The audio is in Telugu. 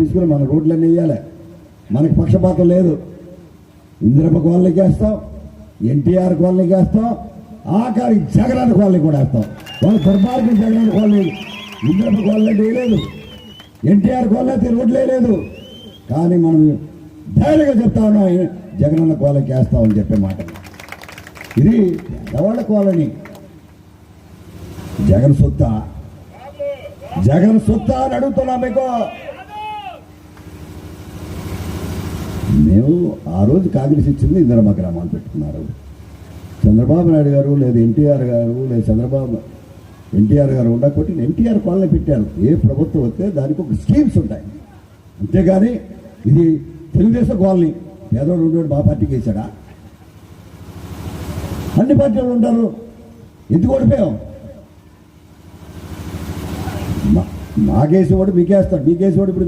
తీసుకుని మన రోడ్లన్నీ వేయాలి. మనకి పక్షపాతం లేదు. ఇందిరమ్మ కాలనీకి వేస్తాం, ఎన్టీఆర్ కాలనీకి వేస్తాం, ఆఖరి జగనన్న కాలనీ కూడా వేస్తాం. వాళ్ళ దుర్మార్గం జగనన్న కాలనీ, ఇందిరమ్మ కాలనీ వేయలేదు, ఎన్టీఆర్ కాలనీ అయితే రోడ్లు వేయలేదు. కానీ మనం ధైర్యంగా చెప్తా ఉన్నాం, జగనన్న కాలనీకి వేస్తామని చెప్పే మాట. ఇది ఎవరి కాలనీ? జగన్ సొత్తా, జగన్ సొత్తా అని అడుగుతున్నా మీకు. మేము ఆ రోజు కాంగ్రెస్ ఇచ్చింది ఇందిరమ్మ గ్రామాలు పెట్టుకున్నారు. చంద్రబాబు నాయుడు గారు లేదా ఎన్టీఆర్ గారు లేదా ఎన్టీఆర్ గారు ఉండకపోతే ఎన్టీఆర్ కాలనీ పెట్టారు. ఏ ప్రభుత్వం వస్తే దానికి ఒక స్కీమ్స్ ఉంటాయి, అంతేగాని ఇది తెలుగుదేశం కాలనీ పేదోడు ఉండేవాడు మా పార్టీకి వేసాడా? అన్ని పార్టీలు ఉంటారు. ఎందుకు ఓడిపోయాం? మాకేసేవాడు మీకేస్తాడు, మీకేసేవాడు ఇప్పుడు